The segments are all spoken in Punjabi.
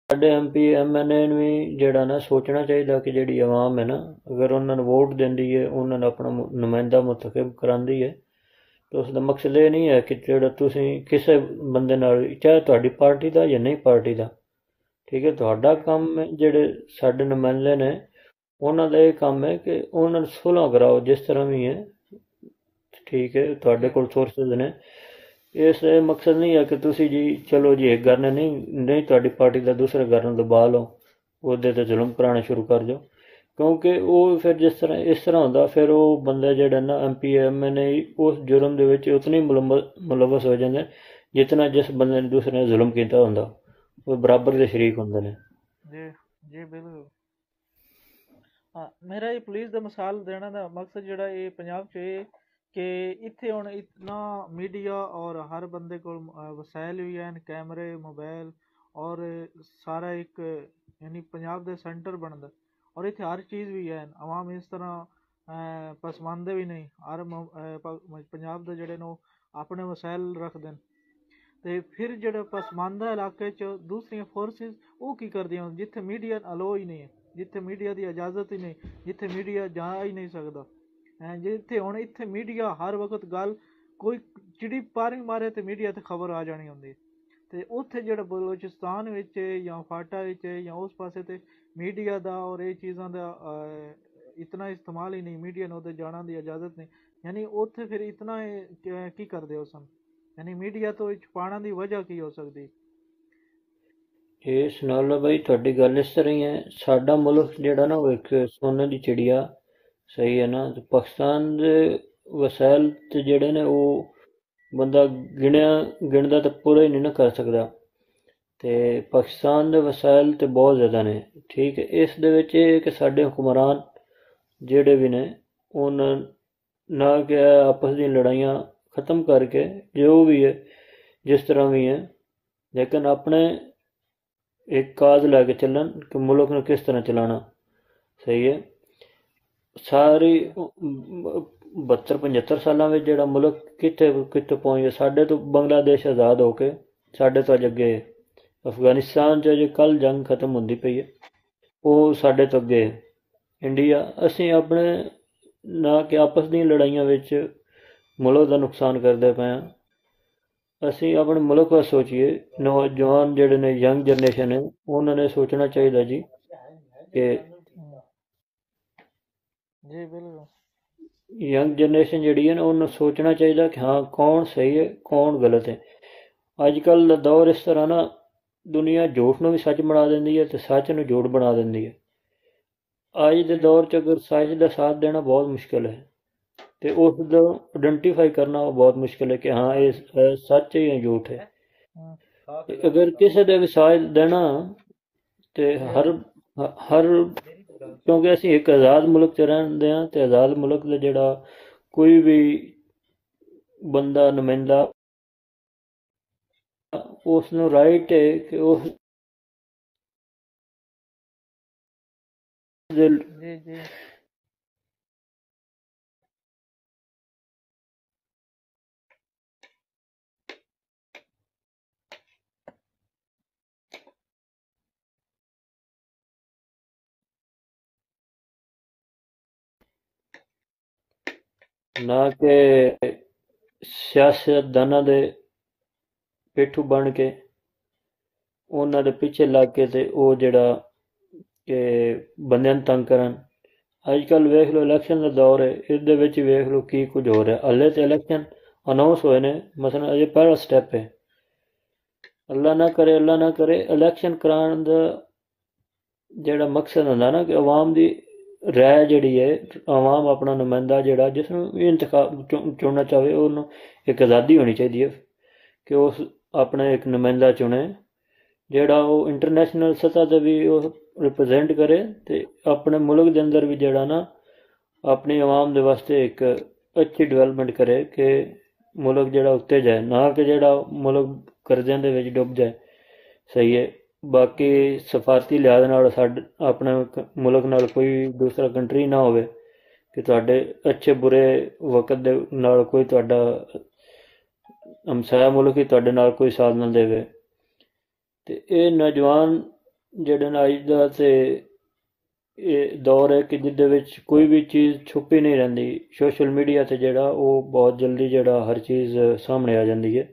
ਸਾਡੇ MP MNA ਨੂੰ ਵੀ ਜਿਹੜਾ ਨਾ ਸੋਚਣਾ ਚਾਹੀਦਾ ਕਿ ਜਿਹੜੀ ਆਵਾਮ ਹੈ ਨਾ, ਅਗਰ ਉਹਨਾਂ ਨੂੰ ਵੋਟ ਦਿੰਦੀ ਹੈ, ਉਹਨਾਂ ਨੂੰ ਆਪਣਾ ਨੁਮਾਇੰਦਾ ਮੁੰਤਖਬ ਕਰਾਉਂਦੀ ਹੈ, ਤਾਂ ਉਸ ਦਾ ਮਕਸਦ ਇਹ ਨਹੀਂ ਹੈ ਕਿ ਜਿਹੜਾ ਤੁਸੀਂ ਕਿਸੇ ਬੰਦੇ ਨਾਲ, ਚਾਹੇ ਤੁਹਾਡੀ ਪਾਰਟੀ ਦਾ ਜਾਂ ਨਹੀਂ ਪਾਰਟੀ ਦਾ, ਠੀਕ ਹੈ, ਤੁਹਾਡਾ ਕੰਮ ਹੈ, ਜਿਹੜੇ ਸਾਡੇ ਨੁਮਾਇੰਦੇ ਨੇ ਉਹਨਾਂ ਦਾ ਇਹ ਕੰਮ ਹੈ ਕਿ ਉਹਨਾਂ ਨੂੰ ਸੁਲ੍ਹਾ ਕਰਾਓ ਜਿਸ ਤਰ੍ਹਾਂ ਵੀ ਹੈ, ਠੀਕ ਹੈ, ਤੁਹਾਡੇ ਕੋਲ ਸੋਰਸਿਸ ਨੇ। ਇਸ ਮਕਸਦ ਨਹੀਂ ਹੈ ਕਿ ਤੁਸੀਂ ਜੀ ਚਲੋ ਜੀ ਇੱਕ ਘਰ ਨੇ ਨਹੀਂ ਤੁਹਾਡੀ ਪਾਰਟੀ ਦਾ ਦੂਸਰੇ ਘਰ ਨੂੰ ਦਬਾ ਲਓ, ਉਹਦੇ 'ਤੇ ਜ਼ੁਲਮ ਕਰਾਉਣਾ ਸ਼ੁਰੂ ਕਰ ਦਿਓ, ਕਿਉਂਕਿ ਉਹ ਫਿਰ ਜਿਸ ਤਰ੍ਹਾਂ ਇਸ ਤਰ੍ਹਾਂ ਹੁੰਦਾ, ਫਿਰ ਉਹ ਬੰਦਾ ਜਿਹੜਾ ਨਾ MP MNA ਉਸ ਜੁਰਮ ਦੇ ਵਿੱਚ ਉਤਨੀ ਮੁਲਵਸ ਹੋ ਜਾਂਦੇ ਜਿਤਨਾ ਜਿਸ ਬੰਦੇ ਨੇ ਦੂਸਰੇ ਨੇ ਜ਼ੁਲਮ ਕੀਤਾ ਹੁੰਦਾ, ਉਹ ਬਰਾਬਰ ਦੇ ਸ਼ਰੀਕ ਹੁੰਦੇ ਨੇ। जी जी बिल्कुल। हाँ, मेरा ये पुलिस का मिसाल देने का मकसद जोड़ा ये पंजाब च ये कि इत्थे हुण इतना मीडिया और हर बंदे को वसाइल भी हैं, कैमरे मोबाइल और सारा एक यानी पंजाब दे सेंटर बनदा, और इत्थे हर चीज़ भी है। आवाम इस तरह पसमानदे भी नहीं, हर पंजाब दे जेह्ड़े न अपने वसाइल रखदे न। ते फिर जेह्ड़े पसमानदा इलाके च दूसरियां फोर्सिस ओह् की करदियां, जित्थे मीडिया अलो ही नहीं है, जित्थे मीडिया की इजाजत ही नहीं, जित्थे मीडिया जा ही नहीं सकदा, जित्थे हुण इत्थे मीडिया हर वक्त गल कोई चिड़ी पारी मारे ते मीडिया ते खबर आ जानी होंदी। ते उत्थे जेह्ड़ा बलोचिस्तान विच जां फाटा विच जां उस पासे ते मीडिया दा और एह् चीज़ां दा इतना इस्तेमाल ही नहीं, मीडिया ने उत्थे जाना दी इजाजत नहीं, यानी उत्थे फिर इतना की करदे हो सन, यानी मीडिया तो छुपाने की वजह की हो सकती। ਇਸ ਨਾਲ ਬਈ ਤੁਹਾਡੀ ਗੱਲ ਇਸ ਤਰ੍ਹਾਂ ਹੀ ਹੈ, ਸਾਡਾ ਮੁਲਕ ਜਿਹੜਾ ਨਾ ਉਹ ਇੱਕ ਸੋਨੇ ਦੀ ਚਿੜੀਆ, ਸਹੀ ਹੈ ਨਾ, ਤੇ ਪਾਕਿਸਤਾਨ ਦੇ ਵਸਾਇਲ ਤੇ ਜਿਹੜੇ ਨੇ ਉਹ ਬੰਦਾ ਗਿਣਦਾ ਤਾਂ ਪੂਰਾ ਹੀ ਨਹੀਂ ਨਾ ਕਰ ਸਕਦਾ, ਤੇ ਪਾਕਿਸਤਾਨ ਦੇ ਵਸਾਇਲ ਤੇ ਬਹੁਤ ਜ਼ਿਆਦਾ ਨੇ, ਠੀਕ ਹੈ। ਇਸ ਦੇ ਵਿੱਚ ਇਹ ਕਿ ਸਾਡੇ ਹੁਕਮਰਾਨ ਜਿਹੜੇ ਵੀ ਨੇ ਉਹਨਾਂ ਨਾ ਕਿ ਆਪਸ ਦੀਆਂ ਲੜਾਈਆਂ ख़त्म करके जो भी है जिस तरह भी है, लेकिन अपने एक काज लैके चलन कि मुल्क ने किस तरह चलाना, सही है। सारी 72-75 सालों में जो मुल्क कितने कितने पहुँच गया, साढ़े तो बांग्लादेश आज़ाद होके साढ़े तो अज अगे अफगानिस्तान च अजे कल जंग खत्म होती पई है, वो साढ़े तो अगे इंडिया। असीं अपने ना कि आपस दी लड़ाइयां विच मुल्क का नुकसान करते पे हैं, असी अपने मुल्क का सोचिए। नौजवान जेह्ड़े ने यंग जनरेशन है उन्होंने सोचना चाहिए जी कि यंग जनरेशन जी है ना उन्होंने सोचना चाहिए कि हाँ कौन सही है कौन गलत है। अजकल का दौर इस तरह ना दुनिया झूठ ਨੂੰ भी सच बना देंदी है तो सच ਨੂੰ झूठ बना देंदी है। अज के दौर च अगर सच का साथ देना बहुत मुश्किल है तो उसको आइडेंटिफाई करना बहुत मुश्किल है कि हाँ ये सच है या झूठ है। अगर किसी का भी साथ देना तो हर क्योंकि असीं एक आज़ाद मुल्क च रहिंदे हां ते आज़ाद मुल्क दा जिहड़ा कोई भी बंदा नुमाइंदा उसनूं राइट है कि उस ना कि सियासतदानां दे पेठू बन के उन्हां दे पिछे लग के ते ओह जिहड़ा कि बंदियां नूं तंग करन। अजकल वेख लो इलैक्शन का दौर है, इहदे विच वेख लो की कुछ हो रहा। हले तो इलैक्शन अनाउंस होए ने, मसलन अजे पहला स्टैप है। अल्लाह ना करे इलैक्शन कराउण दा जिहड़ा मकसद हुंदा ना कि अवाम दी राय जिहड़ी है, अवाम अपना नुमाइंदा जिहड़ा जिसनूं इंतखाब चुनना चाहे उन्होंने एक आज़ादी होनी चाहिए कि उस अपना एक नुमाइंदा चुने जिहड़ा वो इंटरनेशनल सतह ते भी रिप्रजेंट करे ते अपने मुल्क के अंदर भी जिहड़ा ना अपनी अवाम दे वास्ते एक अच्छी डिवेलपमेंट करे कि मुल्क जिहड़ा उत्ते जाए, ना कि जिहड़ा मुल्क कर्ज़िਆਂ ਦੇ ਵਿੱਚ डुब जाए। सही है। बाकी सफारती लिहाज नाल साडे अपने मुल्क नाल कोई दूसरा कंट्री ना होवे कि तुहाडे अच्छे बुरे वक्त दे नाल कोई तुहाडा हमसाया मुल्क ही तुहाडे नाल कोई साथ ना देवे। ते ये नौजवान ਜਿਹੜੇ ਨੇ ਅੱਜ ਦਾ ਤੇ ਇਹ ਦੌਰ ਹੈ ਕਿ ਜਿਹਦੇ ਵਿੱਚ ਕੋਈ ਵੀ ਚੀਜ਼ ਛੁਪੀ ਨਹੀਂ ਰਹਿੰਦੀ। ਸੋਸ਼ਲ ਮੀਡੀਆ ਤੇ ਜਿਹੜਾ ਉਹ ਬਹੁਤ ਜਲਦੀ ਜਿਹੜਾ ਹਰ ਚੀਜ਼ ਸਾਹਮਣੇ ਆ ਜਾਂਦੀ ਹੈ।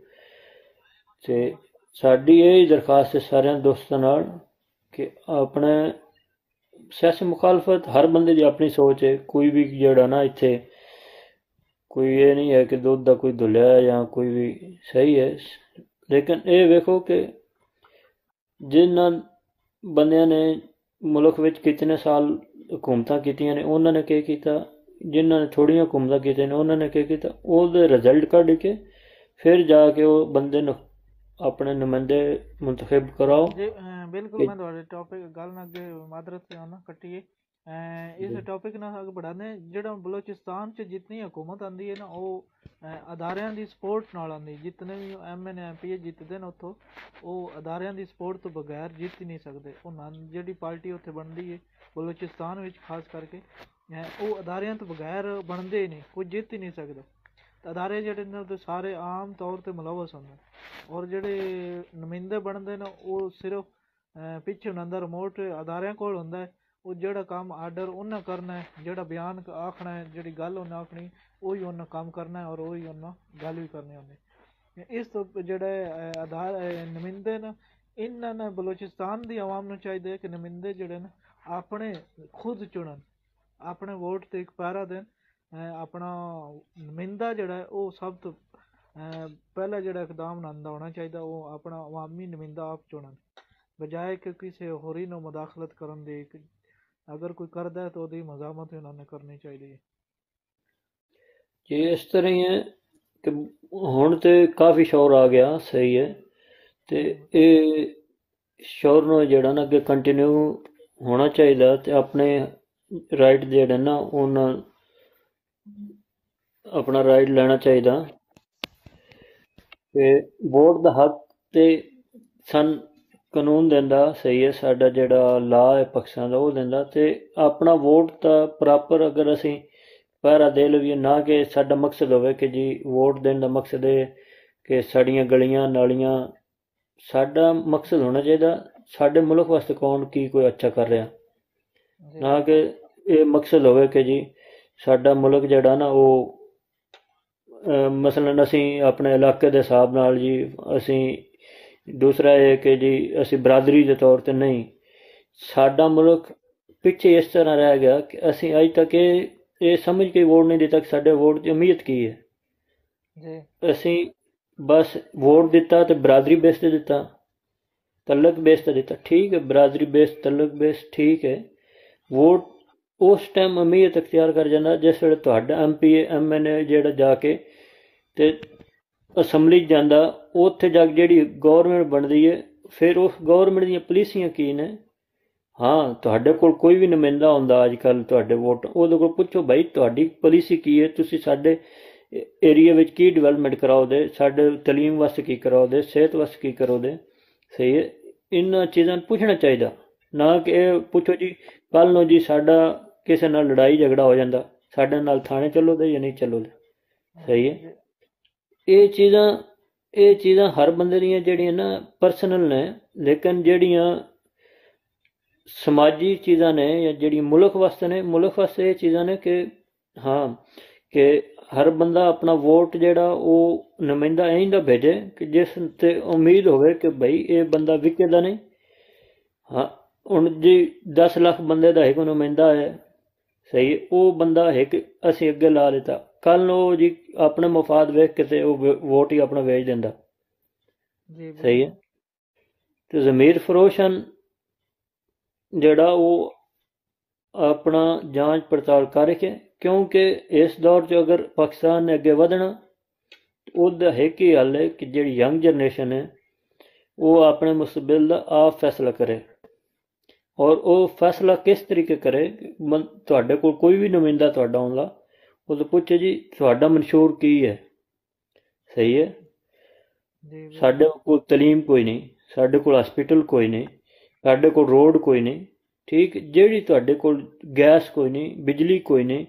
ਤੇ ਸਾਡੀ ਇਹ ਦਰਖਾਸਤ ਹੈ ਸਾਰਿਆਂ ਦੋਸਤਾਂ ਨਾਲ ਕਿ ਆਪਣੇ ਸਿਆਸੀ ਮੁਖਾਲਫਤ ਹਰ ਬੰਦੇ ਦੀ ਆਪਣੀ ਸੋਚ ਹੈ। ਕੋਈ ਵੀ ਜਿਹੜਾ ਨਾ ਇੱਥੇ ਕੋਈ ਇਹ ਨਹੀਂ ਹੈ ਕਿ ਦੁੱਧ ਦਾ ਕੋਈ ਧੁੱਲਿਆ ਹੈ ਜਾਂ ਕੋਈ ਵੀ ਸਹੀ ਹੈ, ਲੇਕਿਨ ਇਹ ਵੇਖੋ ਕਿ ਜਿਨ੍ਹਾਂ ਬੰਦਿਆਂ ਨੇ ਮੁਲਕ ਵਿੱਚ ਕਿਤਨੇ ਸਾਲ ਹਕੂਮਤਾਂ ਕੀਤੀਆਂ ਨੇ ਉਹਨਾਂ ਨੇ ਕੀ ਕੀਤਾ, ਜਿਨ੍ਹਾਂ ਨੇ ਥੋੜ੍ਹੀਆਂ ਹਕੂਮਤਾਂ ਕੀਤੀਆਂ ਨੇ ਉਹਨਾਂ ਨੇ ਕੀ ਕੀਤਾ, ਉਹਦੇ ਰਿਜ਼ਲਟ ਕੱਢ ਕੇ ਫਿਰ ਜਾ ਕੇ ਉਹ ਬੰਦੇ ਨੂੰ ਆਪਣੇ ਨੁਮਾਇੰਦੇ ਮੁੰਤਖਬ ਕਰਾਓ। ਜੀ ਬਿਲਕੁਲ, ਮੈਂ ਤੁਹਾਡੇ ਟੌਪਿਕ ਗੱਲ ਨਾਲ ਅੱਗੇ ਮਾਦਰਤ ਨਾ ਕੱਟੀਏ, ਇਸ ਟੌਪਿਕ ਨਾਲ ਅੱਗੇ बढ़ाने। ਜਿਹੜਾ ਬਲੋਚਿਸਤਾਨ 'ਚ ਜਿਤਨੀ ਹਕੂਮਤ ਆਉਂਦੀ ਹੈ ਨਾ ਉਹ ਅਦਾਰਿਆਂ ਦੀ ਸਪੋਰਟ ਨਾਲ ਆਉਂਦੀ। ਜਿਤਨੇ ਵੀ MN MP ਜਿੱਤਦੇ ਨੇ ਉੱਥੋਂ ਉਹ ਅਦਾਰਿਆਂ ਦੀ ਸਪੋਰਟ ਤੋਂ ਬਗੈਰ ਜਿੱਤ ਹੀ ਨਹੀਂ ਸਕਦੇ। ਉਹਨਾਂ ਜਿਹੜੀ ਪਾਰਟੀ ਉੱਥੇ ਬਣਦੀ ਹੈ ਬਲੋਚਿਸਤਾਨ ਵਿੱਚ ਖਾਸ ਕਰਕੇ ਉਹ ਅਦਾਰਿਆਂ ਤੋਂ ਬਗੈਰ ਬਣਦੇ ਹੀ ਨਹੀਂ, ਕੋਈ ਜਿੱਤ ਹੀ ਨਹੀਂ ਸਕਦਾ। ਅਦਾਰੇ ਜਿਹੜੇ ਨੇ ਉਹ ਸਾਰੇ ਆਮ ਤੌਰ 'ਤੇ ਮੁਲਵਸ ਹੁੰਦੇ ਔਰ ਜਿਹੜੇ ਨੁਮਾਇੰਦੇ ਬਣਦੇ ਨੇ ਉਹ ਸਿਰਫ ਪਿੱਛੇ ਉਹਨਾਂ ਦਾ ਰਿਮੋਟ ਅਦਾਰਿਆਂ ਕੋਲ ਹੁੰਦਾ ਹੈ। ਉਹ ਜਿਹੜਾ ਕੰਮ ਆਰਡਰ ਉਹਨਾਂ ਕਰਨਾ ਹੈ, ਜਿਹੜਾ ਬਿਆਨ ਆਖਣਾ ਹੈ, ਜਿਹੜੀ ਗੱਲ ਉਹਨਾਂ ਆਖਣੀ ਉਹੀ ਉਹਨਾਂ ਕੰਮ ਕਰਨਾ ਹੈ ਔਰ ਉਹੀ ਉਹਨਾਂ ਗੱਲ ਵੀ ਕਰਨੀ ਹੁੰਦੀ। ਇਸ ਤੋਂ ਜਿਹੜੇ ਨੁਮਾਇੰਦੇ ਨੇ ਇਹਨਾਂ ਨੇ ਬਲੋਚਿਸਤਾਨ ਦੀ ਆਵਾਮ ਨੂੰ ਚਾਹੀਦਾ ਕਿ ਨੁਮਾਇੰਦੇ ਜਿਹੜੇ ਨੇ ਆਪਣੇ ਖੁਦ ਚੁਣਨ, ਆਪਣੇ ਵੋਟ 'ਤੇ ਇੱਕ ਪਹਿਰਾ ਦੇਣ। ਆਪਣਾ ਨੁਮਾਇੰਦਾ ਜਿਹੜਾ ਹੈ ਉਹ ਸਭ ਤੋਂ ਪਹਿਲਾ ਜਿਹੜਾ ਇਕਦਾਮ ਨਾਂਦਾ ਹੋਣਾ ਚਾਹੀਦਾ ਉਹ ਆਪਣਾ ਅਵਾਮੀ ਨੁਮਾਇੰਦਾ ਆਪ ਚੁਣਨ ਬਜਾਏ ਕਿ ਕਿਸੇ ਹੋਰੀ ਨੂੰ ਮੁਦਾਖਲਤ ਕਰਨ ਦੀ। ਅਗਰ ਕੋਈ ਕਰਦਾ ਹੈ ਤਾਂ ਉਹਦੀ ਮਜ਼ਾਮਤ ਉਹਨਾਂ ਨੇ ਕਰਨੀ ਚਾਹੀਦੀ ਹੈ। ਜੀ ਇਸ ਤਰ੍ਹਾਂ ਹੀ ਹੈ ਕਿ ਹੁਣ ਤੇ ਕਾਫੀ ਸ਼ੋਰ ਆ ਗਿਆ, ਸਹੀ ਹੈ, ਤੇ ਇਹ ਸ਼ੋਰ ਨੂੰ ਜਿਹੜਾ ਨਾ ਅੱਗੇ ਕੰਟੀਨਿਊ ਹੋਣਾ ਚਾਹੀਦਾ ਤੇ ਆਪਣੇ ਰਾਈਟ ਜਿਹੜੇ ਨਾ ਉਹਨਾਂ ਆਪਣਾ ਰਾਈਟ ਲੈਣਾ ਚਾਹੀਦਾ। ਤੇ ਵੋਟ ਦਾ ਹੱਕ ਤੇ ਸਨ ਕਾਨੂੰਨ ਦਿੰਦਾ, ਸਹੀ ਹੈ, ਸਾਡਾ ਜਿਹੜਾ ਲਾ ਹੈ ਪਾਕਿਸਤਾਨ ਦਾ ਉਹ ਦਿੰਦਾ। ਤੇ ਆਪਣਾ ਵੋਟ ਤਾਂ ਪ੍ਰੋਪਰ ਅਗਰ ਅਸੀਂ ਪਹਿਰਾ ਦੇ ਲਈਏ, ਨਾ ਕਿ ਸਾਡਾ ਮਕਸਦ ਹੋਵੇ ਕਿ ਜੀ ਵੋਟ ਦੇਣ ਦਾ ਮਕਸਦ ਇਹ ਕਿ ਸਾਡੀਆਂ ਗਲੀਆਂ ਨਾਲੀਆਂ, ਸਾਡਾ ਮਕਸਦ ਹੋਣਾ ਚਾਹੀਦਾ ਸਾਡੇ ਮੁਲਕ ਵਾਸਤੇ ਕੌਣ ਕੀ ਕੋਈ ਅੱਛਾ ਕਰ ਰਿਹਾ, ਨਾ ਕਿ ਇਹ ਮਕਸਦ ਹੋਵੇ ਕਿ ਜੀ ਸਾਡਾ ਮੁਲਕ ਜਿਹੜਾ ਨਾ ਉਹ ਮਸਲਨ ਅਸੀਂ ਆਪਣੇ ਇਲਾਕੇ ਦੇ ਹਿਸਾਬ ਨਾਲ ਜੀ ਅਸੀਂ ਦੂਸਰਾ ਇਹ ਕਿ ਜੀ ਅਸੀਂ ਬਰਾਦਰੀ ਦੇ ਤੌਰ 'ਤੇ ਨਹੀਂ। ਸਾਡਾ ਮੁਲਕ ਪਿੱਛੇ ਇਸ ਤਰ੍ਹਾਂ ਰਹਿ ਗਿਆ ਕਿ ਅਸੀਂ ਅੱਜ ਤੱਕ ਇਹ ਸਮਝ ਕੇ ਵੋਟ ਨਹੀਂ ਦਿੱਤਾ ਕਿ ਸਾਡੇ ਵੋਟ ਦੀ ਅਹਿਮੀਅਤ ਕੀ ਹੈ ਜੀ। ਅਸੀਂ ਬਸ ਵੋਟ ਦਿੱਤਾ ਤੇ ਬਰਾਦਰੀ ਬੇਸ 'ਤੇ ਦਿੱਤਾ, ਤਲਕ ਬੇਸ 'ਤੇ ਦਿੱਤਾ, ਠੀਕ ਹੈ, ਬਰਾਦਰੀ ਬੇਸ ਤਲਕ ਬੇਸ ਠੀਕ ਹੈ। ਵੋਟ ਉਸ ਟਾਈਮ ਅਹਿਮੀਅਤ ਅਖਤਿਆਰ ਕਰ ਜਾਂਦਾ ਜਿਸ ਵੇਲੇ ਤੁਹਾਡਾ MP MN ਜਿਹੜਾ ਜਾ ਕੇ ਤੇ ਅਸੈਂਬਲੀ ਜਾਂਦਾ, ਉੱਥੇ ਜਾ ਕੇ ਜਿਹੜੀ ਗੌਰਮੈਂਟ ਬਣਦੀ ਹੈ ਫਿਰ ਉਸ ਗੌਰਮੈਂਟ ਦੀਆਂ ਪਾਲਿਸੀਆਂ ਕੀ ਨੇ। ਹਾਂ, ਤੁਹਾਡੇ ਕੋਲ ਕੋਈ ਵੀ ਨੁਮਾਇੰਦਾ ਹੁੰਦਾ ਅੱਜ ਕੱਲ੍ਹ ਤੁਹਾਡੇ ਵੋਟ, ਉਹਦੇ ਕੋਲ ਪੁੱਛੋ ਭਾਈ ਤੁਹਾਡੀ ਪਾਲਿਸੀ ਕੀ ਹੈ, ਤੁਸੀਂ ਸਾਡੇ ਏਰੀਆ ਵਿੱਚ ਕੀ ਡਿਵੈਲਪਮੈਂਟ ਕਰਾਓਗੇ, ਸਾਡੇ ਤਾਲੀਮ ਵਾਸਤੇ ਕੀ ਕਰਾਓਗੇ, ਸਿਹਤ ਵਾਸਤੇ ਕੀ ਕਰੋਗੇ, ਸਹੀ ਹੈ। ਇਹਨਾਂ ਚੀਜ਼ਾਂ ਨੂੰ ਪੁੱਛਣਾ ਚਾਹੀਦਾ, ਨਾ ਕਿ ਇਹ ਪੁੱਛੋ ਜੀ ਕੱਲ੍ਹ ਨੂੰ ਜੀ ਸਾਡਾ ਕਿਸੇ ਨਾਲ ਲੜਾਈ ਝਗੜਾ ਹੋ ਜਾਂਦਾ ਸਾਡੇ ਨਾਲ ਥਾਣੇ ਚੱਲੋਗੇ ਜਾਂ ਨਹੀਂ ਚੱਲੋਗੇ, ਸਹੀ ਹੈ। ਇਹ ਚੀਜ਼ਾਂ ਹਰ ਬੰਦੇ ਦੀਆਂ ਜਿਹੜੀਆਂ ਨਾ ਪਰਸਨਲ ਨੇ, ਲੇਕਿਨ ਜਿਹੜੀਆਂ ਸਮਾਜੀ ਚੀਜ਼ਾਂ ਨੇ ਜਾਂ ਜਿਹੜੀਆਂ ਮੁਲਕ ਵਾਸਤੇ ਨੇ, ਮੁਲਕ ਵਾਸਤੇ ਇਹ ਚੀਜ਼ਾਂ ਨੇ ਕਿ ਹਾਂ ਕਿ ਹਰ ਬੰਦਾ ਆਪਣਾ ਵੋਟ ਜਿਹੜਾ ਉਹ ਨੁਮਾਇੰਦਾ ਇੰਝ ਦਾ ਭੇਜੇ ਕਿ ਜਿਸ 'ਤੇ ਉਮੀਦ ਹੋਵੇ ਕਿ ਭਾਈ ਇਹ ਬੰਦਾ ਵਿਕੇਦਾ ਨਹੀਂ। ਹਾਂ, ਹੁਣ ਜੀ 10 ਲੱਖ ਬੰਦੇ ਦਾ ਇੱਕ ਨੁਮਾਇੰਦਾ ਹੈ, ਸਹੀ, ਉਹ ਬੰਦਾ ਇੱਕ ਅਸੀਂ ਅੱਗੇ ਲਾ ਦਿੱਤਾ, ਕੱਲ੍ਹ ਨੂੰ ਉਹ ਜੀ ਆਪਣੇ ਮਫਾਦ ਵੇਖ ਕੇ ਤੇ ਉਹ ਵੋਟ ਹੀ ਆਪਣਾ ਵੇਚ ਦਿੰਦਾ, ਸਹੀ ਹੈ। ਤੇ ਜ਼ਮੀਰ ਫਰੋਸ਼ਨ ਜਿਹੜਾ ਉਹ ਆਪਣਾ ਜਾਂਚ ਪੜਤਾਲ ਕਰਕੇ, ਕਿਉਂਕਿ ਇਸ ਦੌਰ 'ਚ ਅਗਰ ਪਾਕਿਸਤਾਨ ਨੇ ਅੱਗੇ ਵਧਣਾ ਉਹਦਾ ਇੱਕ ਹੀ ਹੱਲ ਹੈ ਕਿ ਜਿਹੜੀ ਯੰਗ ਜਨਰੇਸ਼ਨ ਹੈ ਉਹ ਆਪਣੇ ਮੁਸਤਕਬਲ ਦਾ ਆਪ ਫੈਸਲਾ ਕਰੇ। ਔਰ ਉਹ ਫੈਸਲਾ ਕਿਸ ਤਰੀਕੇ ਕਰੇ, ਤੁਹਾਡੇ ਕੋਲ ਕੋਈ ਵੀ ਨੁਮਾਇੰਦਾ ਤੁਹਾਡਾ ਆਉਂਦਾ ਉਹ ਤੋਂ ਪੁੱਛੇ ਜੀ ਤੁਹਾਡਾ ਮਨਸ਼ੂਰ ਕੀ ਹੈ, ਸਹੀ ਹੈ। ਸਾਡੇ ਕੋਲ ਤਾਲੀਮ ਕੋਈ ਨਹੀਂ, ਸਾਡੇ ਕੋਲ ਹਸਪੀਟਲ ਕੋਈ ਨਹੀਂ, ਸਾਡੇ ਕੋਲ ਰੋਡ ਕੋਈ ਨਹੀਂ, ਠੀਕ, ਜਿਹੜੀ ਤੁਹਾਡੇ ਕੋਲ ਗੈਸ ਕੋਈ ਨਹੀਂ, ਬਿਜਲੀ ਕੋਈ ਨਹੀਂ।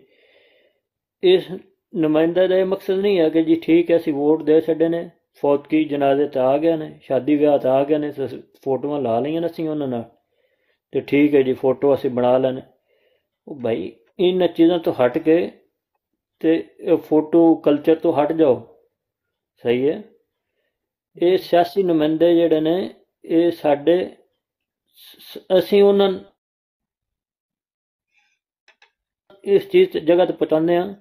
ਇਸ ਨੁਮਾਇੰਦਾ ਦਾ ਇਹ ਮਕਸਦ ਨਹੀਂ ਹੈ ਕਿ ਜੀ ਠੀਕ ਹੈ ਅਸੀਂ ਵੋਟ ਦੇ ਛੱਡੇ ਨੇ, ਫੌਤਗੀ ਜਨਾਜ਼ੇ ਤਾਂ ਆ ਗਏ ਨੇ, ਸ਼ਾਦੀ ਵਿਆਹ ਤਾਂ ਆ ਗਏ ਨੇ, ਫੋਟੋਆਂ ਲਾ ਲਈਆਂ ਨੇ ਅਸੀਂ ਉਹਨਾਂ ਨਾਲ, ਤੇ ਠੀਕ ਹੈ ਜੀ, ਫੋਟੋ ਅਸੀਂ ਬਣਾ ਲੈਣੇ। ਉਹ ਭਾਈ ਇਹਨਾਂ ਚੀਜ਼ਾਂ ਤੋਂ ਹਟ ਕੇ ਤੇ ਫੋਟੋ ਕਲਚਰ ਤੋਂ ਹਟ ਜਾਓ। ਸਹੀ ਹੈ। ਇਹ ਜੀ ਸਿਆਸੀ ਨੁਮਾਇੰਦੇ ਜਿਹੜੇ ਨੇ, ਇਹ ਸਾਡੇ ਅਸੀਂ ਉਹਨਾਂ ਇਸ ਚੀਜ਼ ਜਗ੍ਹਾ ਤੇ ਪਹੁੰਚਾਉਂਦੇ ਹਾਂ,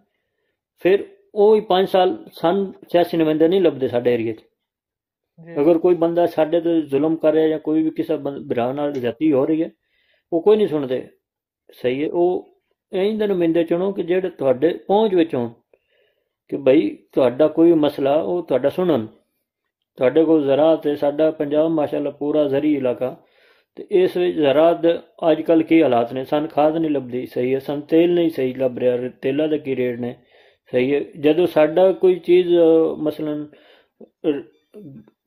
ਫਿਰ ਉਹ ਹੀ 5 ਸਾਲ ਸਾਨੂੰ ਸਿਆਸੀ ਨੁਮਾਇੰਦੇ ਨਹੀਂ ਲੱਭਦੇ ਸਾਡੇ ਏਰੀਏ 'ਚ। ਜੀ ਅਗਰ ਕੋਈ ਬੰਦਾ ਸਾਡੇ ਤੇ ਜ਼ੁਲਮ ਕਰ ਰਿਹਾ ਜਾਂ ਕੋਈ ਵੀ ਕਿਸੇ ਭਰਾ ਨਾਲ ਜ਼ਿਆਦਤੀ ਹੋ ਰਹੀ ਹੈ, ਉਹ ਕੋਈ ਨਹੀਂ ਸੁਣਦੇ। ਸਹੀ ਹੈ। ਉਹ ਇੰਝ ਦੇ ਨੁਮਾਇੰਦੇ ਚੁਣੋ ਕਿ ਜਿਹੜੇ ਤੁਹਾਡੇ ਪਹੁੰਚ ਵਿੱਚ ਹੋਣ, ਕਿ ਭਾਈ ਤੁਹਾਡਾ ਕੋਈ ਮਸਲਾ ਉਹ ਤੁਹਾਡਾ ਸੁਣਨ। ਤੁਹਾਡੇ ਕੋਲ ਜ਼ਰਾਅਤ ਹੈ, ਸਾਡਾ ਪੰਜਾਬ ਮਾਸ਼ਾਅੱਲਾ ਪੂਰਾ ਜ਼ਰੀ ਇਲਾਕਾ, ਤੇ ਇਸ ਵਿੱਚ ਜ਼ਰਾਅਤ ਦੇ ਅੱਜ ਕੱਲ੍ਹ ਕੀ ਹਾਲਾਤ ਨੇ। ਸਾਨੂੰ ਖਾਦ ਨਹੀਂ ਲੱਭਦੀ। ਸਹੀ ਹੈ। ਸਾਨੂੰ ਤੇਲ ਨਹੀਂ ਸਹੀ ਲੱਭ ਰਿਹਾ, ਤੇਲਾਂ ਦੇ ਕੀ ਰੇਟ ਨੇ। ਸਹੀ ਹੈ। ਜਦੋਂ ਸਾਡਾ ਕੋਈ ਚੀਜ਼ ਮਸਲਨ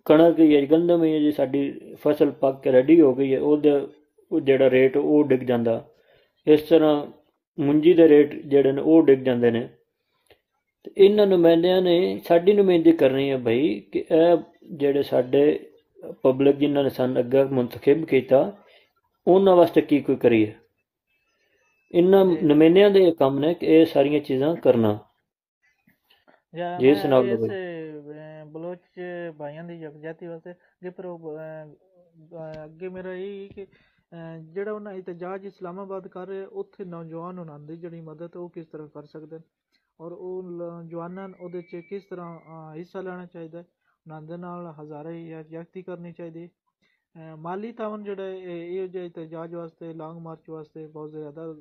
ਕਣਕ ਜਾਂ ਗੰਦਮ ਹੈ ਜੀ, ਸਾਡੀ ਫਸਲ ਪੱਕ ਕੇ ਰੈਡੀ ਹੋ ਗਈ ਹੈ, ਉਹਦਾ ਉਹ ਜਿਹੜਾ ਰੇਟ ਉਹ ਡਿੱਗ ਜਾਂਦਾ। ਇਸ ਤਰ੍ਹਾਂ ਮੁੰਜੀ ਦੇ ਰੇਟ ਜਿਹੜੇ ਨੇ ਉਹ ਡਿੱਗ ਜਾਂਦੇ ਨੇ। ਤੇ ਇਹਨਾਂ ਨੁਮਾਇੰਦਿਆਂ ਨੇ ਸਾਡੀ ਨੁਮਾਇੰਦਗੀ ਕਰਨੀ ਹੈ ਭਾਈ, ਕਿ ਇਹ ਜਿਹੜੇ ਸਾਡੇ ਪਬਲਿਕ ਜਿਨ੍ਹਾਂ ਨੇ ਸਾਨੂੰ ਅੱਗੇ ਮੁੰਤਖਬ ਕੀਤਾ, ਉਹਨਾਂ ਵਾਸਤੇ ਕੀ ਕੋਈ ਕਰੀਏ। ਇਹਨਾਂ ਜੀ ਨੁਮਾਇੰਦਿਆਂ ਦੇ ਕੰਮ ਨੇ ਕਿ ਇਹ ਸਾਰੀਆਂ ਚੀਜ਼ਾਂ ਕਰਨਾ। ਜਾਂ ਜੀ ਮੈਂ ਸੁਣਾਓ ਲੋ ਇਸ ਭਾਈ। ਬਲੋਚ ਭਾਈਆਂ ਦੀ ਯਕਜਹਿਤੀ ਵਾਸਤੇ ਜੇ ਪਰ ਅੱਗੇ ਮੇਰਾ ਇਹ ਕਿ ਜਿਹੜਾ ਉਹਨਾਂ ਇਤਜਾਜ ਇਸਲਾਮਾਬਾਦ ਕਰ ਰਹੇ, ਉੱਥੇ ਨੌਜਵਾਨ ਉਹਨਾਂ ਦੀ ਜਿਹੜੀ ਮਦਦ ਉਹ ਕਿਸ ਤਰ੍ਹਾਂ ਕਰ ਸਕਦੇ ਨੇ, ਔਰ ਉਹ ਨੌਜਵਾਨਾਂ ਨੂੰ ਉਹਦੇ 'ਚ ਕਿਸ ਤਰ੍ਹਾਂ ਹਿੱਸਾ ਲੈਣਾ ਚਾਹੀਦਾ, ਉਹਨਾਂ ਦੇ ਨਾਲ ਹਜ਼ਾਰੇ ਯਕਜਹਿਤੀ ਕਰਨੀ ਚਾਹੀਦੀ। ਮਾਲੀ ਤਾਵਨ ਜਿਹੜਾ ਇਹੋ ਜਿਹੇ ਇਤਜਾਜ ਵਾਸਤੇ, ਲੌਂਗ ਮਾਰਚ ਵਾਸਤੇ ਬਹੁਤ ਜ਼ਿਆਦਾ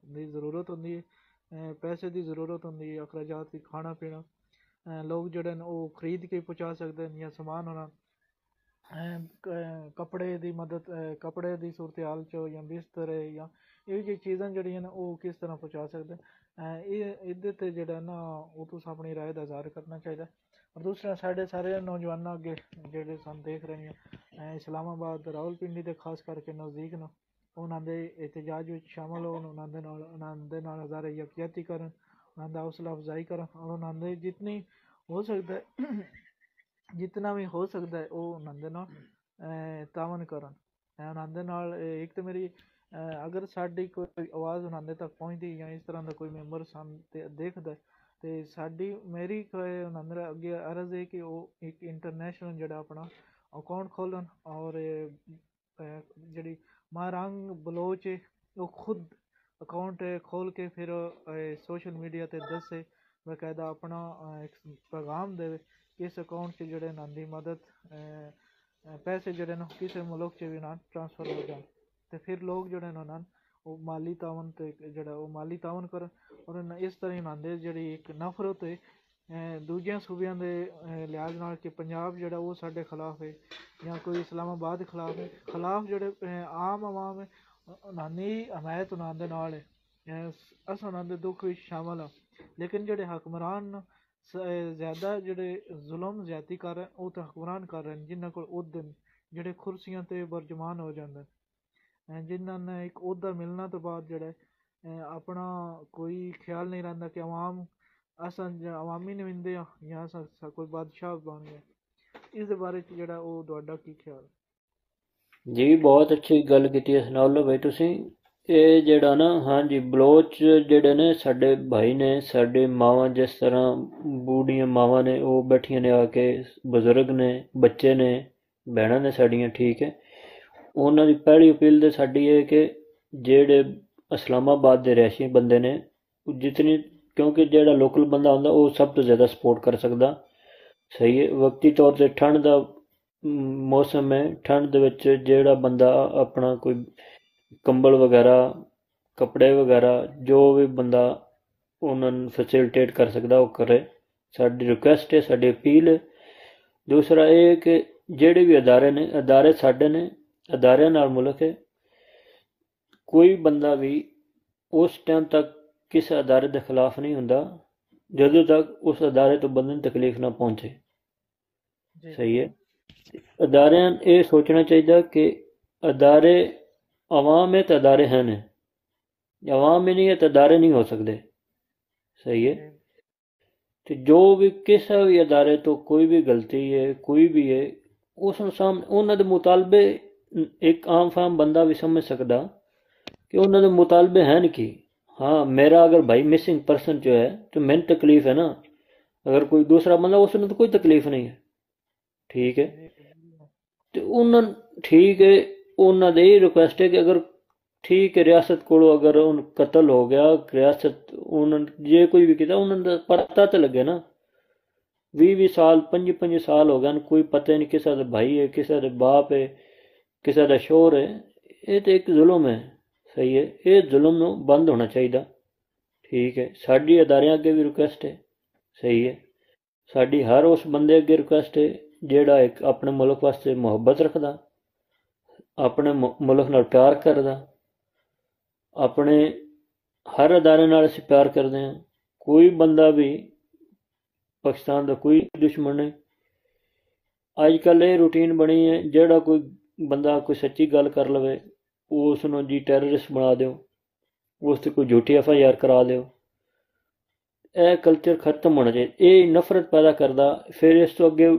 ਦੀ ਜ਼ਰੂਰਤ ਹੁੰਦੀ ਹੈ। ਪੈਸੇ ਦੀ ਜ਼ਰੂਰਤ ਹੁੰਦੀ ਹੈ, ਅਖਰਾਜਾਤ ਦੀ, ਖਾਣਾ ਪੀਣਾ। ਲੋਕ ਜਿਹੜੇ ਨੇ ਉਹ ਖਰੀਦ ਕੇ ਪਹੁੰਚਾ ਸਕਦੇ ਨੇ, ਜਾਂ ਸਮਾਨ ਉਹਨਾਂ ਕੱਪੜੇ ਦੀ ਮਦਦ, ਕੱਪੜੇ ਦੀ ਸੂਰਤ ਹਾਲ 'ਚ, ਜਾਂ ਬਿਸਤਰ ਜਾਂ ਇਹੋ ਜਿਹੀ ਚੀਜ਼ਾਂ ਜਿਹੜੀਆਂ ਨੇ ਉਹ ਕਿਸ ਤਰ੍ਹਾਂ ਪਹੁੰਚਾ ਸਕਦੇ। ਇਹ ਇਹਦੇ 'ਤੇ ਜਿਹੜਾ ਨਾ ਉਹ ਤੁਸੀਂ ਆਪਣੀ ਰਾਏ ਦਾ ਇਜ਼ਹਾਰ ਕਰਨਾ ਚਾਹੀਦਾ। ਔਰ ਦੂਸਰਾ ਸਾਡੇ ਸਾਰੇ ਨੌਜਵਾਨਾਂ ਅੱਗੇ ਜਿਹੜੇ ਸਾਨੂੰ ਦੇਖ ਰਹੇ ਨੇ, ਇਸਲਾਮਾਬਾਦ, ਰਾਵਲਪਿੰਡੀ ਦੇ ਖਾਸ ਕਰਕੇ ਨਜ਼ਦੀਕ ਨੇ, ਉਹਨਾਂ ਦੇ ਇਤਜਾਜ ਵਿੱਚ ਸ਼ਾਮਲ ਹੋਣ, ਉਹਨਾਂ ਦੇ ਨਾਲ ਹਜ਼ਾਰੇ ਯਕਜਹਿਤੀ ਕਰਨ, ਉਹਨਾਂ ਦਾ ਹੌਸਲਾ ਅਫਜ਼ਾਈ ਕਰਨ, ਔਰ ਉਹਨਾਂ ਦੇ ਜਿਤਨੀ ਹੋ ਸਕਦਾ ਹੈ ਜਿਤਨਾ ਵੀ ਹੋ ਸਕਦਾ ਹੈ ਉਹ ਉਹਨਾਂ ਦੇ ਨਾਲ ਤਾਵਨ ਕਰਨ। ਉਹਨਾਂ ਦੇ ਨਾਲ ਇੱਕ ਤਾਂ ਮੇਰੀ ਅਗਰ ਸਾਡੀ ਕੋਈ ਆਵਾਜ਼ ਉਹਨਾਂ ਦੇ ਤੱਕ ਪਹੁੰਚਦੀ, ਜਾਂ ਇਸ ਤਰ੍ਹਾਂ ਦਾ ਕੋਈ ਮੈਂਬਰ ਸਾਨੂੰ ਦੇਖਦਾ, ਤੇ ਸਾਡੀ ਮੇਰੀ ਉਹਨਾਂ ਦੇ ਅੱਗੇ ਅਰਜ਼ ਹੈ ਕਿ ਉਹ ਇੱਕ ਇੰਟਰਨੈਸ਼ਨਲ ਜਿਹੜਾ ਆਪਣਾ ਅਕਾਊਂਟ ਖੋਲ੍ਹਣ, ਔਰ ਜਿਹੜੀ ਮਾਰੰਗ ਬਲੋਚ ਹੈ ਉਹ ਖੁਦ ਅਕਾਊਂਟ ਖੋਲ੍ਹ ਕੇ ਫਿਰ ਸੋਸ਼ਲ ਮੀਡੀਆ 'ਤੇ ਦੱਸੇ, ਬਾਕਾਇਦਾ ਆਪਣਾ ਇੱਕ ਪੈਗਾਮ ਦੇਵੇ ਕਿ ਇਸ ਅਕਾਊਂਟ 'ਚ ਜਿਹੜੇ ਇਹਨਾਂ ਦੀ ਮਦਦ ਪੈਸੇ ਜਿਹੜੇ ਨੇ ਕਿਸੇ ਮੁਲਕ 'ਚ ਵੀ ਨਾ ਟ੍ਰਾਂਸਫਰ ਹੋ ਜਾਣ, ਤੇ ਫਿਰ ਲੋਕ ਜਿਹੜੇ ਨੇ ਉਹਨਾਂ ਨੂੰ ਉਹ ਮਾਲੀ ਤਾਵਨ ਤੇ ਜਿਹੜਾ ਉਹ ਮਾਲੀ ਤਾਵਨ ਕਰਨ। ਔਰ ਇਸ ਤਰ੍ਹਾਂ ਇਹਨਾਂ ਦੇ ਜਿਹੜੀ ਇੱਕ ਨਫ਼ਰਤ ਹੈ ਦੂਜਿਆਂ ਸੂਬਿਆਂ ਦੇ ਲਿਹਾਜ਼ ਨਾਲ, ਕਿ ਪੰਜਾਬ ਜਿਹੜਾ ਉਹ ਸਾਡੇ ਖਿਲਾਫ ਹੈ, ਜਾਂ ਕੋਈ ਇਸਲਾਮਾਬਾਦ ਖਿਲਾਫ ਹੈ, ਖਿਲਾਫ ਜਿਹੜੇ ਆਮ ਆਵਾਮ ਹੈ ਉਹਨਾਂ ਦੀ ਹਮਾਇਤ ਉਹਨਾਂ ਦੇ ਨਾਲ ਹੈ। ਅਸਾਂ ਉਹਨਾਂ ਦੇ ਦੁੱਖ ਵਿੱਚ ਸ਼ਾਮਲ ਹਾਂ। ਲੇਕਿਨ ਜਿਹੜੇ ਹਕਮਰਾਨ ਜ਼ਿਆਦਾ ਜਿਹੜੇ ਜ਼ੁਲਮ ਜ਼ਿਆਦਤੀ ਕਰ ਰਹੇ, ਉਹ ਤਾਂ ਹੁਕਮਰਾਨ ਕਰ ਰਹੇ ਨੇ ਜਿਨ੍ਹਾਂ ਕੋਲ ਅਹੁਦੇ ਨੇ, ਜਿਹੜੇ ਕੁਰਸੀਆਂ 'ਤੇ ਬਰਜਮਾਨ ਹੋ ਜਾਂਦੇ, ਜਿਨ੍ਹਾਂ ਨੇ ਇੱਕ ਅਹੁਦਾ ਮਿਲਣਾ ਤੋਂ ਬਾਅਦ ਜਿਹੜਾ ਆਪਣਾ ਕੋਈ ਖਿਆਲ ਨਹੀਂ ਰਹਿੰਦਾ ਕਿ ਆਵਾਮ ਅਸਾਂ ਅਵਾਮੀ ਨੁਮਾਇੰਦੇ ਹਾਂ, ਜਾਂ ਅਸਾਂ ਕੋਈ ਬਾਦਸ਼ਾਹ ਬਣ ਗਏ। ਇਸ ਦੇ ਬਾਰੇ 'ਚ ਜਿਹੜਾ ਉਹ ਤੁਹਾਡਾ ਕੀ ਖਿਆਲ? ਜੀ ਬਹੁਤ ਅੱਛੀ ਗੱਲ ਕੀਤੀ ਹੈ ਸੁਣਾ ਲਓ ਭਾਈ ਤੁਸੀਂ। ਇਹ ਜਿਹੜਾ ਨਾ, ਹਾਂਜੀ, ਬਲੋਚ ਜਿਹੜੇ ਨੇ ਸਾਡੇ ਭਾਈ ਨੇ, ਸਾਡੇ ਮਾਵਾਂ ਜਿਸ ਤਰ੍ਹਾਂ ਬੂढ़ੀਆਂ ਮਾਵਾਂ ਨੇ ਉਹ ਬੈਠੀਆਂ ਨੇ ਆ ਕੇ, ਬਜ਼ੁਰਗ ਨੇ, ਬੱਚੇ ਨੇ, ਭੈਣਾਂ ਨੇ ਸਾਡੀਆਂ, ਠੀਕ ਹੈ। ਉਹਨਾਂ ਦੀ ਪਹਿਲੀ ਅਪੀਲ ਤਾਂ ਸਾਡੀ ਇਹ ਕਿ ਜਿਹੜੇ ਇਸਲਾਮਾਬਾਦ ਦੇ ਰਿਹਾਇਸ਼ੀ ਬੰਦੇ ਨੇ, ਉਹ ਜਿਤਨੀ, ਕਿਉਂਕਿ ਜਿਹੜਾ ਲੋਕਲ ਬੰਦਾ ਹੁੰਦਾ ਉਹ ਸਭ ਤੋਂ ਜ਼ਿਆਦਾ ਸਪੋਰਟ ਕਰ ਸਕਦਾ। ਸਹੀ ਹੈ। ਵਕਤੀ ਤੌਰ 'ਤੇ ਠੰਡ ਦਾ ਮੌਸਮ ਹੈ, ਠੰਡ ਦੇ ਵਿੱਚ ਜਿਹੜਾ ਬੰਦਾ ਆਪਣਾ ਕੋਈ ਕੰਬਲ ਵਗੈਰਾ, ਕੱਪੜੇ ਵਗੈਰਾ, ਜੋ ਵੀ ਬੰਦਾ ਉਹਨਾਂ ਨੂੰ ਫੈਸਿਲਿਟੇਟ ਕਰ ਸਕਦਾ ਉਹ ਕਰੇ। ਸਾਡੀ ਰਿਕੁਐਸਟ ਹੈ, ਸਾਡੀ ਅਪੀਲ ਹੈ। ਦੂਸਰਾ ਇਹ ਕਿ ਜਿਹੜੇ ਵੀ ਅਦਾਰੇ ਨੇ, ਅਦਾਰੇ ਸਾਡੇ ਨੇ, ਅਦਾਰਿਆਂ ਨਾਲ ਮੁਲਕ ਹੈ। ਕੋਈ ਬੰਦਾ ਵੀ ਉਸ ਟਾਈਮ ਤੱਕ ਕਿਸੇ ਅਦਾਰੇ ਦੇ ਖਿਲਾਫ ਨਹੀਂ ਹੁੰਦਾ ਜਦੋਂ ਤੱਕ ਉਸ ਅਦਾਰੇ ਤੋਂ ਬੰਦੇ ਨੂੰ ਤਕਲੀਫ ਨਾ ਪਹੁੰਚੇ। ਸਹੀ ਹੈ। ਅਦਾਰਿਆਂ ਇਹ ਸੋਚਣਾ ਚਾਹੀਦਾ ਕਿ ਅਦਾਰੇ ਆਵਾਮ ਹੈ ਤਾਂ ਅਦਾਰੇ ਹਨ, ਆਵਾਮ ਹੀ ਨਹੀਂ ਹੈ ਤਾਂ ਅਦਾਰੇ ਨਹੀਂ ਹੋ ਸਕਦੇ। ਸਹੀ ਹੈ। ਤੇ ਜੋ ਵੀ ਕਿਸੇ ਵੀ ਅਦਾਰੇ ਤੋਂ ਕੋਈ ਵੀ ਗਲਤੀ ਹੈ, ਕੋਈ ਵੀ ਹੈ, ਉਸ ਨੂੰ ਸਾਹਮਣੇ ਉਹਨਾਂ ਦੇ ਮੁਤਾਲਬੇ ਇੱਕ ਆਮ ਫਾਮ ਬੰਦਾ ਵੀ ਸਮਝ ਸਕਦਾ ਕਿ ਉਹਨਾਂ ਦੇ ਮੁਤਾਲਬੇ ਹਨ ਕੀ। हाँ मेरा अगर भाई मिसिंग पर्सन जो है तो मैंने तकलीफ है ना, अगर कोई दूसरा बंदा उसने तो कोई तकलीफ नहीं है। ठीक है, जी बिल्कुल। तो उन्होंने ठीक है, उन्होंने यही रिक्वेस्ट है कि अगर ठीक है रियासत को अगर उन कत्ल हो गया, रियासत उन्होंने जे कोई भी किया उन्होंने पता तो लगे ना। 20-20 साल 25-25 साल हो गए कोई पता नहीं किसा का भाई है, किसा का बाप है, किसा का शोर है। ये तो एक जुल्म है। सही है, ये जुल्म ਨੂੰ ਬੰਦ ਹੋਣਾ ਚਾਹੀਦਾ। ਠੀਕ ਹੈ, ਸਾਡੀ ਅਦਾਰਿਆਂ ਅੱਗੇ ਵੀ ਰਿਕੁਐਸਟ ਹੈ। ਸਹੀ ਹੈ, ਸਾਡੀ ਹਰ ਉਸ ਬੰਦੇ ਅੱਗੇ ਰਿਕੁਐਸਟ ਹੈ ਜਿਹੜਾ ਇੱਕ ਆਪਣੇ ਮੁਲਕ ਵਾਸਤੇ ਮੁਹੱਬਤ ਰੱਖਦਾ, ਆਪਣੇ ਮੁਲਕ ਨਾਲ ਪਿਆਰ ਕਰਦਾ। ਆਪਣੇ ਹਰ ਅਦਾਰੇ ਨਾਲ ਅਸੀਂ ਪਿਆਰ ਕਰਦੇ ਹਾਂ। ਕੋਈ ਬੰਦਾ ਵੀ ਪਾਕਿਸਤਾਨ ਦਾ ਕੋਈ ਦੁਸ਼ਮਣ ਨਹੀਂ। ਅੱਜ ਕੱਲ੍ਹ ਇਹ ਰੂਟੀਨ ਬਣੀ ਹੈ, ਜਿਹੜਾ ਕੋਈ ਬੰਦਾ ਕੋਈ ਸੱਚੀ ਗੱਲ ਕਰ ਲਵੇ ਉਸ ਨੂੰ ਜੀ ਟੈਰਰਿਸਟ ਬਣਾ ਦਿਓ, ਉਸ 'ਤੇ ਕੋਈ ਝੂਠੀ FIR ਕਰਾ ਦਿਓ। ਇਹ ਕਲਚਰ ਖਤਮ ਹੋਣਾ ਚਾਹੀਦਾ। ਇਹ ਨਫ਼ਰਤ ਪੈਦਾ ਕਰਦਾ। ਫਿਰ ਇਸ ਤੋਂ ਅੱਗੇ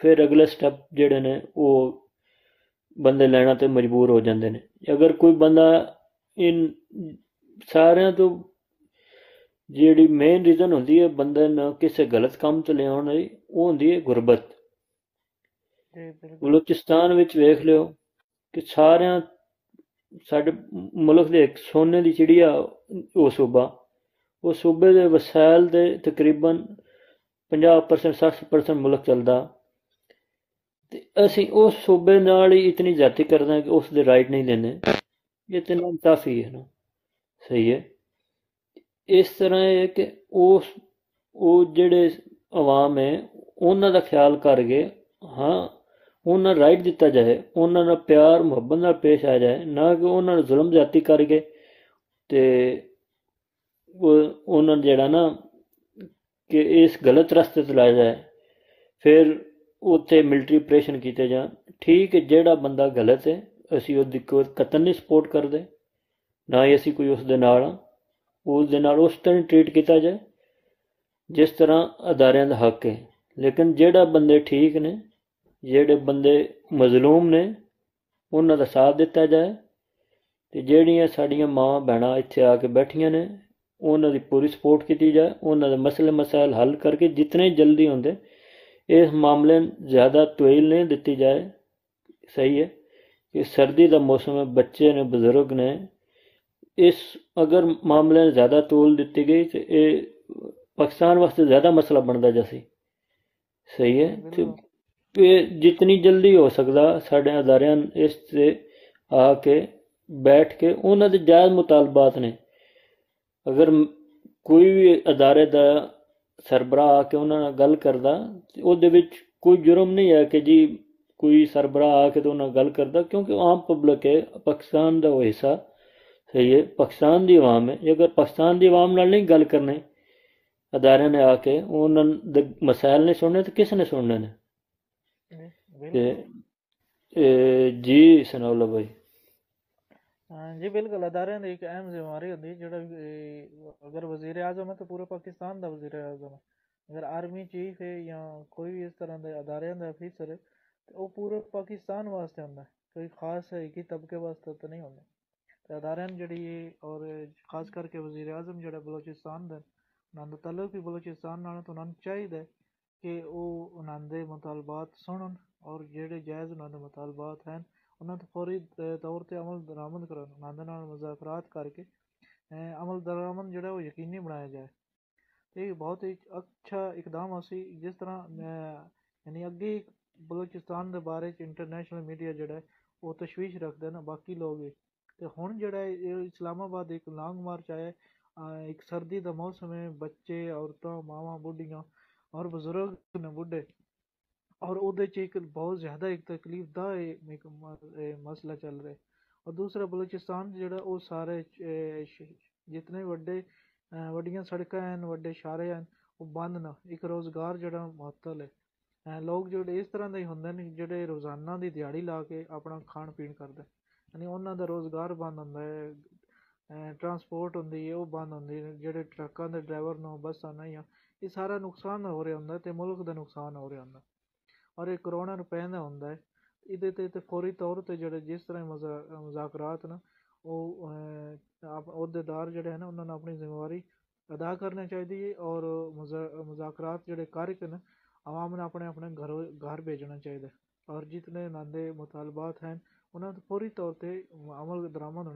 ਫਿਰ ਅਗਲੇ ਸਟੈਪ ਜਿਹੜੇ ਨੇ ਉਹ ਬੰਦੇ ਲੈਣਾ 'ਤੇ ਮਜਬੂਰ ਹੋ ਜਾਂਦੇ ਨੇ। ਅਗਰ ਕੋਈ ਬੰਦਾ ਇਨ ਸਾਰਿਆਂ ਤੋਂ ਜਿਹੜੀ ਮੇਨ ਰੀਜ਼ਨ ਹੁੰਦੀ ਹੈ ਬੰਦੇ ਨੂੰ ਕਿਸੇ ਗਲਤ ਕੰਮ 'ਤੇ ਲਿਆਉਣ ਦੀ, ਉਹ ਹੁੰਦੀ ਹੈ ਗੁਰਬਤ। ਜੀ ਬਿਲਕੁਲ। ਬਲੋਚਿਸਤਾਨ ਵਿੱਚ ਵੇਖ ਲਿਓ ਕਿ ਸਾਰਿਆਂ ਸਾਡੇ ਮੁਲਕ ਦੇ ਇੱਕ ਸੋਨੇ ਦੀ ਚਿੜੀਆ ਉਹ ਸੂਬਾ, ਉਹ ਸੂਬੇ ਦੇ ਵਸਾਇਲ ਦੇ ਤਕਰੀਬਨ 50% 60% ਮੁਲਕ ਚੱਲਦਾ, ਤੇ ਅਸੀਂ ਉਸ ਸੂਬੇ ਨਾਲ ਹੀ ਇਤਨੀ ਜ਼ਿਆਦਤੀ ਕਰਦੇ ਹਾਂ ਕਿ ਉਸ ਦੇ ਰਾਈਟ ਨਹੀਂ ਦਿੰਦੇ। ਇਹ ਤਾਂ ਨਾਇਨਸਾਫੀ ਹੈ ਨਾ। ਸਹੀ ਹੈ, ਇਸ ਤਰ੍ਹਾਂ ਹੈ ਕਿ ਉਹ ਜਿਹੜੇ ਆਵਾਮ ਹੈ ਉਹਨਾਂ ਦਾ ਖਿਆਲ ਕਰਕੇ ਹਾਂ ਉਹਨਾਂ ਨੂੰ ਰਾਈਟ ਦਿੱਤਾ ਜਾਏ, ਉਹਨਾਂ ਨਾਲ ਪਿਆਰ ਮੁਹੱਬਤ ਨਾਲ ਪੇਸ਼ ਆਇਆ ਜਾਏ, ਨਾ ਕਿ ਉਹਨਾਂ ਨੂੰ ਜ਼ੁਲਮ ਜ਼ਿਆਦਤੀ ਕਰਕੇ ਤੇ ਉਹਨਾਂ ਨੂੰ ਜਿਹੜਾ ਨਾ ਕਿ ਇਸ ਗਲਤ ਰਸਤੇ 'ਤੇ ਲਾਇਆ ਜਾਏ। ਫਿਰ ਉੱਥੇ ਮਿਲਟਰੀ ਆਪਰੇਸ਼ਨ ਕੀਤੇ ਜਾਣ। ਠੀਕ ਹੈ, ਜਿਹੜਾ ਬੰਦਾ ਗਲਤ ਹੈ ਅਸੀਂ ਉਹਦੀ ਕੋਈ ਕਤਲ ਨਹੀਂ ਸਪੋਰਟ ਕਰਦੇ, ਨਾ ਹੀ ਅਸੀਂ ਕੋਈ ਉਸ ਦੇ ਨਾਲ ਹਾਂ। ਉਸ ਦੇ ਨਾਲ ਉਸ ਤਰ੍ਹਾਂ ਟਰੀਟ ਕੀਤਾ ਜਾਏ ਜਿਸ ਤਰ੍ਹਾਂ ਅਦਾਰਿਆਂ ਦਾ ਹੱਕ ਹੈ। ਲੇਕਿਨ ਜਿਹੜਾ ਬੰਦੇ ਠੀਕ ਨੇ, ਜਿਹੜੇ ਬੰਦੇ ਮਜ਼ਲੂਮ ਨੇ, ਉਹਨਾਂ ਦਾ ਸਾਥ ਦਿੱਤਾ ਜਾਏ। ਅਤੇ ਜਿਹੜੀਆਂ ਸਾਡੀਆਂ ਮਾਵਾਂ ਭੈਣਾਂ ਇੱਥੇ ਆ ਕੇ ਬੈਠੀਆਂ ਨੇ ਉਹਨਾਂ ਦੀ ਪੂਰੀ ਸਪੋਰਟ ਕੀਤੀ ਜਾਏ। ਉਹਨਾਂ ਦੇ ਮਸਲੇ ਮਸਾਇਲ ਹੱਲ ਕਰਕੇ ਜਿਤਨੇ ਜਲਦੀ ਹੁੰਦੇ ਇਸ ਮਾਮਲੇ ਜ਼ਿਆਦਾ ਤਵੀਲ ਨਹੀਂ ਦਿੱਤੀ ਜਾਏ। ਸਹੀ ਹੈ ਕਿ ਸਰਦੀ ਦਾ ਮੌਸਮ ਹੈ, ਬੱਚੇ ਨੇ, ਬਜ਼ੁਰਗ ਨੇ, ਇਸ ਅਗਰ ਮਾਮਲੇ ਨੂੰ ਜ਼ਿਆਦਾ ਤੂਲ ਦਿੱਤੀ ਗਈ ਤਾਂ ਇਹ ਪਾਕਿਸਤਾਨ ਵਾਸਤੇ ਜ਼ਿਆਦਾ ਮਸਲਾ ਬਣਦਾ ਜਾਸੀ। ਸਹੀ ਹੈ, ਅਤੇ ਜਿਤਨੀ ਜਲਦੀ ਹੋ ਸਕਦਾ ਸਾਡੇ ਅਦਾਰਿਆਂ ਇਸ 'ਤੇ ਆ ਕੇ ਬੈਠ ਕੇ ਉਹਨਾਂ ਦੇ ਜਾਇਜ਼ ਮੁਤਾਲਬਾਤ ਨੇ। ਅਗਰ ਕੋਈ ਵੀ ਅਦਾਰੇ ਦਾ ਸਰਬਰਾਹ ਆ ਕੇ ਉਹਨਾਂ ਨਾਲ ਗੱਲ ਕਰਦਾ ਉਹਦੇ ਵਿੱਚ ਕੋਈ ਜੁਰਮ ਨਹੀਂ ਹੈ ਕਿ ਜੀ ਕੋਈ ਸਰਬਰਾਹ ਆ ਕੇ ਤਾਂ ਉਹਨਾਂ ਨਾਲ ਗੱਲ ਕਰਦਾ, ਕਿਉਂਕਿ ਆਮ ਪਬਲਿਕ ਹੈ, ਪਾਕਿਸਤਾਨ ਦਾ ਉਹ ਹਿੱਸਾ। ਸਹੀ ਹੈ, ਪਾਕਿਸਤਾਨ ਦੀ ਆਵਾਮ ਹੈ। ਅਗਰ ਪਾਕਿਸਤਾਨ ਦੀ ਆਵਾਮ ਨਾਲ ਨਹੀਂ ਗੱਲ ਕਰਨੀ ਅਦਾਰਿਆਂ ਨੇ ਆ ਕੇ, ਉਹਨਾਂ ਦੇ ਮਸਾਇਲ ਨਹੀਂ ਸੁਣਨੇ ਤਾਂ ਕਿਸ ਨੇ ਸੁਣਨੇ ਨੇ। ਜੀ ਸਨਾਉਲਾ ਭਾਈ। जी बिल्कुल, अदारियां ਦੀ ਇੱਕ ਅਹਿਮ ਜ਼ਿੰਮੇਵਾਰੀ ਹੁੰਦੀ ਜਿਹੜਾ ਅਗਰ ਵਜ਼ੀਰ ਆਜ਼ਮ ਹੈ ਤਾਂ ਪੂਰੇ ਪਾਕਿਸਤਾਨ ਦਾ ਵਜ਼ੀਰ ਆਜ਼ਮ ਹੈ। ਅਗਰ ਆਰਮੀ ਚੀਫ ਹੈ ਜਾਂ ਕੋਈ ਵੀ ਇਸ ਤਰ੍ਹਾਂ ਦੇ ਅਦਾਰਿਆਂ ਦਾ ਅਫੀਸਰ ਹੈ ਤੇ ਉਹ ਪੂਰੇ ਪਾਕਿਸਤਾਨ ਵਾਸਤੇ ਹੁੰਦਾ, ਕੋਈ ਖਾਸ ਇੱਕ ਹੀ ਤਬਕੇ ਵਾਸਤੇ ਤਾਂ ਨਹੀਂ ਹੁੰਦਾ। ਤੇ ਅਦਾਰਿਆਂ ਜਿਹੜੀ ਹੈ ਔਰ ਖਾਸ ਕਰਕੇ ਵਜ਼ੀਰ ਆਜ਼ਮ ਜਿਹੜਾ ਬਲੋਚਿਸਤਾਨ ਦਾ, ਉਹਨਾਂ ਦਾ ਤਾਲੁਕ ਵੀ ਬਲੋਚਿਸਤਾਨ ਨਾਲ, ਤਾਂ ਉਹਨਾਂ ਨੂੰ ਚਾਹੀਦਾ ਕਿ ਉਹ ਉਹਨਾਂ ਦੇ ਮੁਤਾਲਬਾਤ ਸੁਣਨ ਔਰ ਜਿਹੜੇ ਜਾਇਜ਼ ਉਹਨਾਂ ਦੇ ਮੁਤਾਲਬਾਤ ਹਨ ਉਹਨਾਂ 'ਤੇ ਫੌਰੀ ਤੌਰ 'ਤੇ ਅਮਲ ਦਰਾਮਦ ਕਰਨ, ਉਹਨਾਂ ਦੇ ਨਾਲ ਮੁਜ਼ਾਕਰਾਤ ਕਰਕੇ ਅਮਲ ਦਰਾਮਦ ਜਿਹੜਾ ਉਹ ਯਕੀਨੀ ਬਣਾਇਆ ਜਾਏ। ਅਤੇ ਇਹ ਬਹੁਤ ਹੀ ਅੱਛਾ ਇਕਦਾਮ ਅਸੀਂ ਜਿਸ ਤਰ੍ਹਾਂ ਯਾਨੀ ਅੱਗੇ ਬਲੋਚਿਸਤਾਨ ਦੇ ਬਾਰੇ 'ਚ ਇੰਟਰਨੈਸ਼ਨਲ ਮੀਡੀਆ ਜਿਹੜਾ ਉਹ ਤਸ਼ਵੀਸ਼ ਰੱਖਦਾ ਨਾ, ਬਾਕੀ ਲੋਕ ਵੀ। ਅਤੇ ਹੁਣ ਜਿਹੜਾ ਇਹ ਇਸਲਾਮਾਬਾਦ ਇੱਕ ਲੌਂਗ ਮਾਰਚ ਆਇਆ, ਇੱਕ ਸਰਦੀ ਦਾ ਮੌਸਮ ਹੈ, ਬੱਚੇ, ਔਰਤਾਂ, ਮਾਵਾਂ, ਬੁੱਢੀਆਂ ਔਰ ਬਜ਼ੁਰਗ ਨੇ ਬੁੱਢੇ, ਔਰ ਉਹਦੇ 'ਚ ਇੱਕ ਬਹੁਤ ਜ਼ਿਆਦਾ ਇੱਕ ਤਕਲੀਫ ਦਾ ਇੱਕ ਮਸਲਾ ਚੱਲ ਰਿਹਾ। ਔਰ ਦੂਸਰਾ ਬਲੋਚਿਸਤਾਨ ਜਿਹੜਾ ਉਹ ਸਾਰੇ ਜਿਤਨੇ ਵੱਡੀਆਂ ਸੜਕਾਂ ਹਨ, ਵੱਡੇ ਸ਼ਾਰੇ ਹਨ, ਉਹ ਬੰਦ ਨਾ, ਇੱਕ ਰੋਜ਼ਗਾਰ ਜਿਹੜਾ ਮੁਅੱਤਲ ਹੈ। ਲੋਕ ਜਿਹੜੇ ਇਸ ਤਰ੍ਹਾਂ ਦੇ ਹੀ ਹੁੰਦੇ ਨੇ ਜਿਹੜੇ ਰੋਜ਼ਾਨਾ ਦੀ ਦਿਹਾੜੀ ਲਾ ਕੇ ਆਪਣਾ ਖਾਣ ਪੀਣ ਕਰਦੇ, ਯਾਨੀ ਉਹਨਾਂ ਦਾ ਰੋਜ਼ਗਾਰ ਬੰਦ ਹੁੰਦਾ ਹੈ। ਟਰਾਂਸਪੋਰਟ ਹੁੰਦੀ ਹੈ ਉਹ ਬੰਦ ਹੁੰਦੀ ਹੈ, ਜਿਹੜੇ ਟਰੱਕਾਂ ਦੇ ਡਰਾਈਵਰ ਨੂੰ, ਬੱਸਾਂ ਨਹੀਂ ਆ, ਇਹ ਸਾਰਾ ਨੁਕਸਾਨ ਹੋ ਰਿਹਾ ਹੁੰਦਾ ਅਤੇ ਮੁਲਕ ਦਾ ਨੁਕਸਾਨ ਹੋ ਰਿਹਾ ਹੁੰਦਾ। ਔਰ ਇਹ ਕਰੋੜਾਂ ਰੁਪਏ ਦਾ ਹੁੰਦਾ ਹੈ। ਇਹਦੇ ਤੇ ਫੌਰੀ ਤੌਰ ਤੇ ਜਿਹੜੇ ਜਿਸ ਤਰ੍ਹਾਂ ਮੁਜ਼ਾਕਰਾਤ ਨਾ ਉਹ ਅਹੁਦੇਦਾਰ ਜਿਹੜੇ ਹਨ ਉਹਨਾਂ ਨੂੰ ਆਪਣੀ ਜ਼ਿੰਮੇਵਾਰੀ अदा करनी चाहिए और मुज़ाकरात ਜਿਹੜੇ ਕਾਰਿਕ ਨੇ आवाम ने अपने अपने घर भेजना चाहिए और जितने नांदे मुतालबात हैं उन्हें फौरी तौर पर अमल दरामद होने